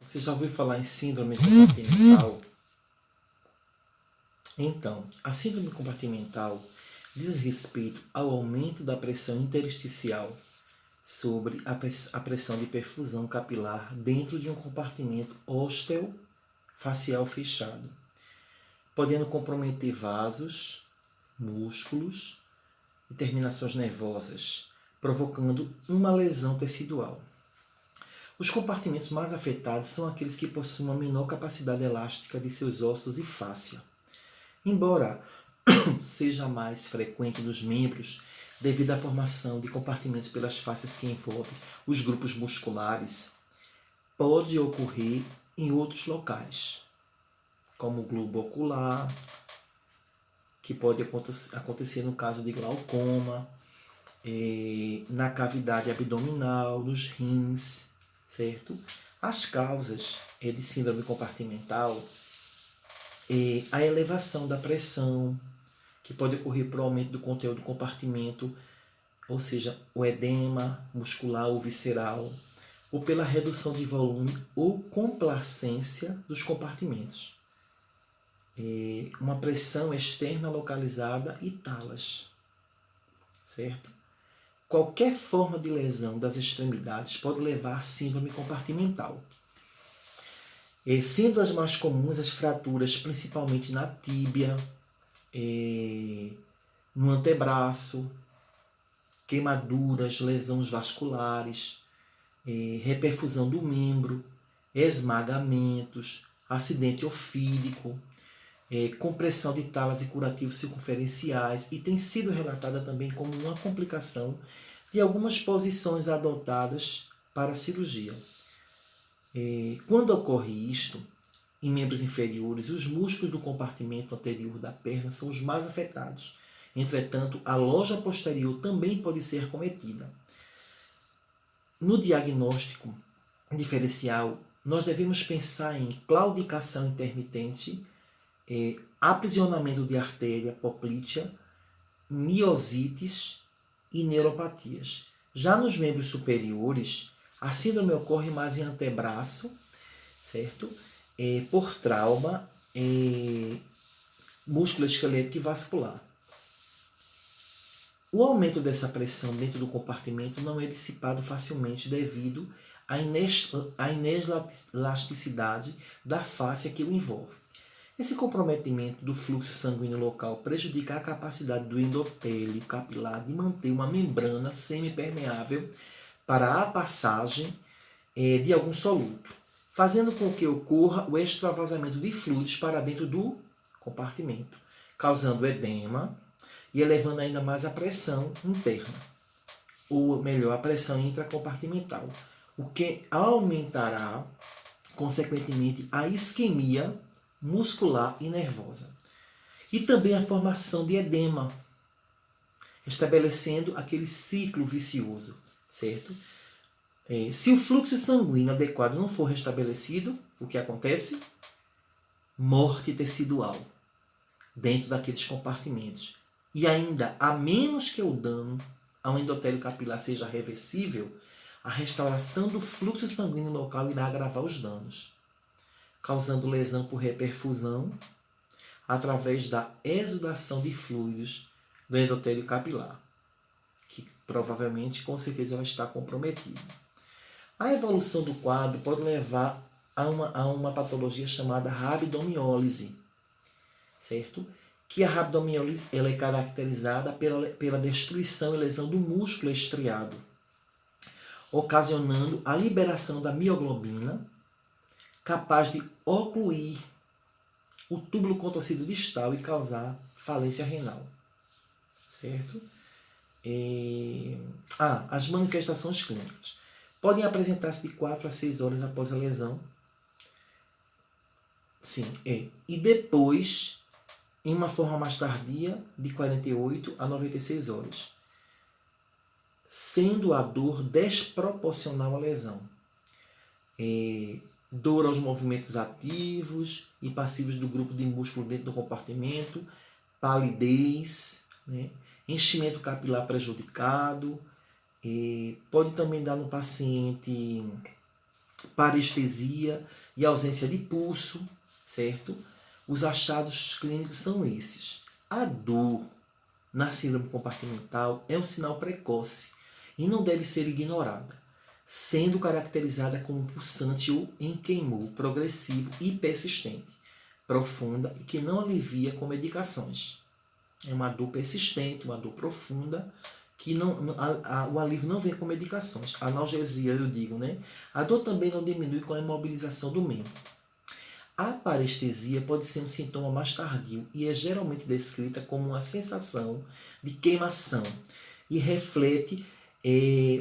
Você já ouviu falar em síndrome compartimental? Então, a síndrome compartimental diz respeito ao aumento da pressão intersticial sobre a pressão de perfusão capilar dentro de um compartimento ósteo-facial fechado, podendo comprometer vasos, músculos e terminações nervosas, provocando uma lesão tecidual. Os compartimentos mais afetados são aqueles que possuem uma menor capacidade elástica de seus ossos e fáscia. Embora seja mais frequente nos membros, devido à formação de compartimentos pelas fáscias que envolvem os grupos musculares, pode ocorrer em outros locais, como o globo ocular, que pode acontecer no caso de glaucoma, na cavidade abdominal, nos rins, certo? As causas de síndrome compartimental é a elevação da pressão, que pode ocorrer por aumento do conteúdo do compartimento, ou seja, o edema muscular ou visceral, ou pela redução de volume ou complacência dos compartimentos. Uma pressão externa localizada e talas, certo? Qualquer forma de lesão das extremidades pode levar a síndrome compartimental. Sendo as mais comuns as fraturas, principalmente na tíbia, no antebraço, queimaduras, lesões vasculares, reperfusão do membro, esmagamentos, acidente ofídico, compressão de talas e curativos circunferenciais, e tem sido relatada também como uma complicação de algumas posições adotadas para a cirurgia. Quando ocorre isto, em membros inferiores, os músculos do compartimento anterior da perna são os mais afetados. Entretanto, a loja posterior também pode ser acometida. No diagnóstico diferencial, nós devemos pensar em claudicação intermitente, aprisionamento de artéria poplítea, miosites e neuropatias. Já nos membros superiores, a síndrome ocorre mais em antebraço, certo? Por trauma músculo-esquelético e vascular. O aumento dessa pressão dentro do compartimento não é dissipado facilmente devido à inelasticidade da fáscia que o envolve. Esse comprometimento do fluxo sanguíneo local prejudica a capacidade do endotélio capilar de manter uma membrana semipermeável para a passagem de algum soluto, fazendo com que ocorra o extravasamento de fluidos para dentro do compartimento, causando edema e elevando ainda mais a pressão interna, ou melhor, a pressão intracompartimental, o que aumentará, consequentemente, a isquemia muscular e nervosa. E também a formação de edema, estabelecendo aquele ciclo vicioso, certo? Se o fluxo sanguíneo adequado não for restabelecido, o que acontece? Morte tecidual dentro daqueles compartimentos. E ainda, a menos que o dano ao endotélio capilar seja reversível, a restauração do fluxo sanguíneo local irá agravar os danos, causando lesão por reperfusão através da exudação de fluidos do endotélio capilar, que provavelmente, com certeza, vai estar comprometido. A evolução do quadro pode levar a uma patologia chamada rabdomiólise, certo? Que a rabdomiólise ela é caracterizada pela destruição e lesão do músculo estriado, ocasionando a liberação da mioglobina, capaz de ocluir o túbulo contorcido distal e causar falência renal, certo? As manifestações clínicas podem apresentar-se de 4 a 6 horas após a lesão. E depois, em uma forma mais tardia, de 48 a 96 horas, sendo a dor desproporcional à lesão. Dor aos movimentos ativos e passivos do grupo de músculo dentro do compartimento, palidez, né? Enchimento capilar prejudicado, pode também dar no paciente parestesia e ausência de pulso, certo? Os achados clínicos são esses. A dor na síndrome compartimental é um sinal precoce e não deve ser ignorada, sendo caracterizada como pulsante ou enqueimou, progressivo e persistente, profunda e que não alivia com medicações. É uma dor persistente, uma dor profunda, que o alívio não vem com medicações. Analgesia, eu digo, né? A dor também não diminui com a imobilização do membro. A parestesia pode ser um sintoma mais tardio e é geralmente descrita como uma sensação de queimação e reflete,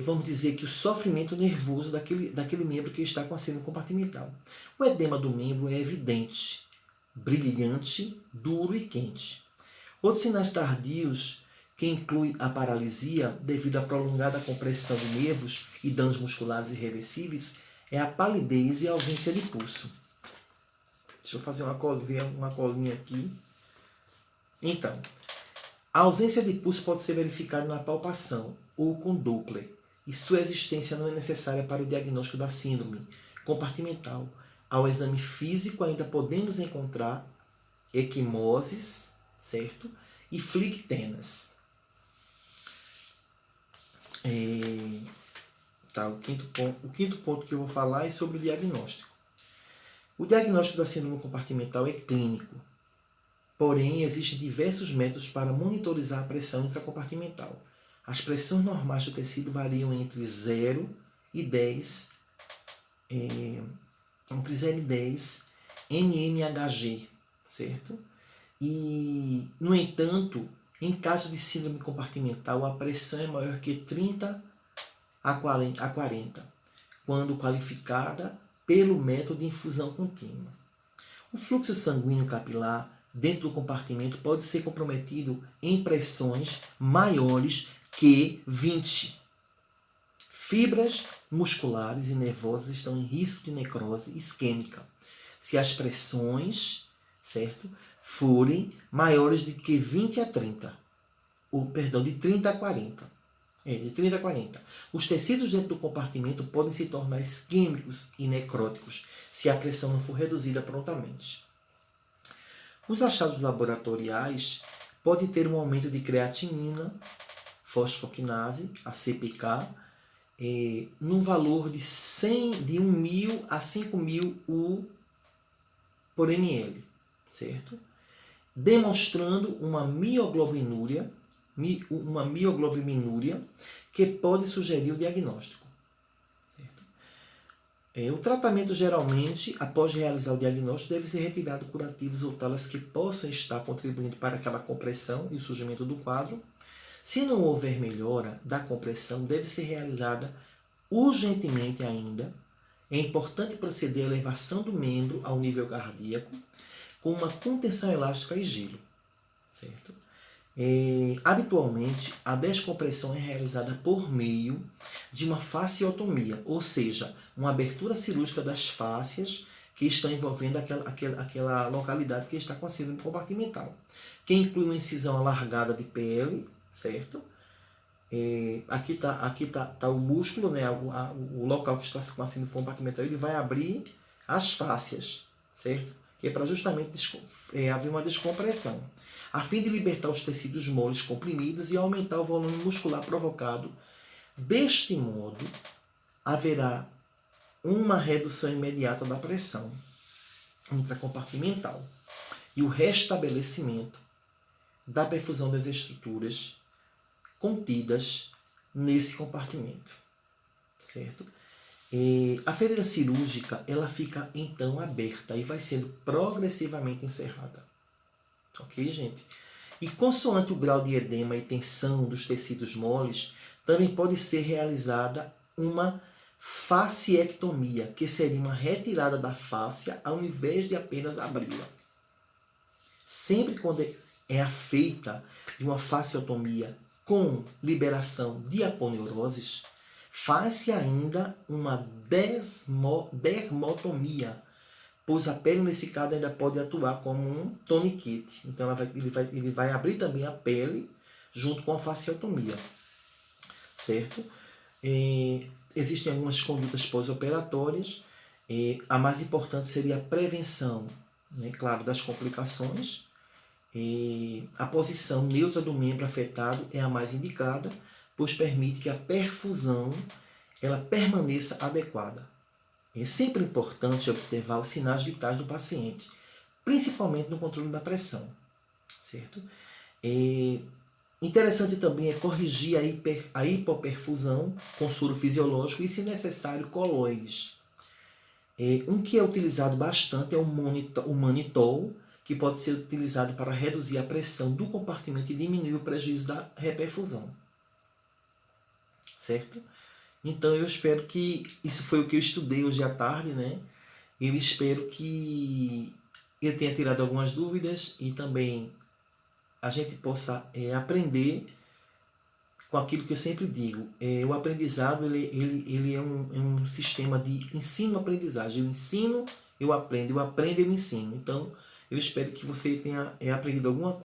vamos dizer, que o sofrimento nervoso daquele membro que está com a síndrome compartimental. O edema do membro é evidente, brilhante, duro e quente. Outros sinais tardios, que incluem a paralisia devido à prolongada compressão de nervos e danos musculares irreversíveis, é a palidez e a ausência de pulso. Deixa eu fazer uma colinha aqui. Então, a ausência de pulso pode ser verificada na palpação ou com Doppler, e sua existência não é necessária para o diagnóstico da síndrome compartimental. Ao exame físico ainda podemos encontrar equimoses, certo? E flictenas. O quinto ponto que eu vou falar é sobre o diagnóstico. O diagnóstico da síndrome compartimental é clínico, porém existem diversos métodos para monitorizar a pressão intracompartimental. As pressões normais do tecido variam entre 0 e 10 mmHg, certo? E, no entanto, em caso de síndrome compartimental, a pressão é maior que 30 a 40, quando qualificada pelo método de infusão contínua. O fluxo sanguíneo capilar dentro do compartimento pode ser comprometido em pressões maiores que 20. Fibras musculares e nervosas estão em risco de necrose isquêmica se as pressões, certo, forem maiores de que 20 a 30. De 30 a 40. De 30 a 40. Os tecidos dentro do compartimento podem se tornar isquêmicos e necróticos se a pressão não for reduzida prontamente. Os achados laboratoriais podem ter um aumento de creatinina, fosfoquinase, a CPK, num valor de 1.000 a 5.000 U por ml, certo? Demonstrando uma mioglobinuria que pode sugerir o diagnóstico. Certo? O tratamento, geralmente, após realizar o diagnóstico, deve ser retirado curativos ou talas que possam estar contribuindo para aquela compressão e o surgimento do quadro. Se não houver melhora da compressão, deve ser realizada urgentemente ainda. É importante proceder à elevação do membro ao nível cardíaco com uma contenção elástica e gelo. Certo? Habitualmente, a descompressão é realizada por meio de uma fasciotomia, ou seja, uma abertura cirúrgica das fáscias que estão envolvendo aquela localidade que está com a síndrome compartimental, que inclui uma incisão alargada de pele, certo? Aqui está o músculo, né? O local que está com a síndrome compartimental, ele vai abrir as fáscias, certo? Que é para justamente haver uma descompressão, a fim de libertar os tecidos moles comprimidos e aumentar o volume muscular provocado. Deste modo, haverá uma redução imediata da pressão intracompartimental e o restabelecimento da perfusão das estruturas contidas nesse compartimento, certo? A ferida cirúrgica, ela fica então aberta e vai sendo progressivamente encerrada. Ok, gente? E consoante o grau de edema e tensão dos tecidos moles, também pode ser realizada uma fasciectomia, que seria uma retirada da fáscia ao invés de apenas abri-la. Sempre quando é feita de uma fasciotomia com liberação de aponeuroses, faz-se ainda uma dermotomia, pois a pele nesse caso ainda pode atuar como um toniquete. Então ele vai abrir também a pele junto com a fasciotomia, certo? Existem algumas condutas pós-operatórias, A mais importante seria a prevenção, né, claro, das complicações. A posição neutra do membro afetado é a mais indicada, pois permite que a perfusão ela permaneça adequada. É sempre importante observar os sinais vitais do paciente, principalmente no controle da pressão, certo? Interessante também é corrigir a hipoperfusão com soro fisiológico e, se necessário, coloides. Um que é utilizado bastante é o manitol, que pode ser utilizado para reduzir a pressão do compartimento e diminuir o prejuízo da reperfusão. Certo? Então eu espero que isso foi o que eu estudei hoje à tarde, né? Eu espero que eu tenha tirado algumas dúvidas e também a gente possa aprender com aquilo que eu sempre digo. O aprendizado ele é um sistema de ensino-aprendizagem. Eu ensino, eu aprendo, eu ensino. Então, eu espero que você tenha aprendido alguma coisa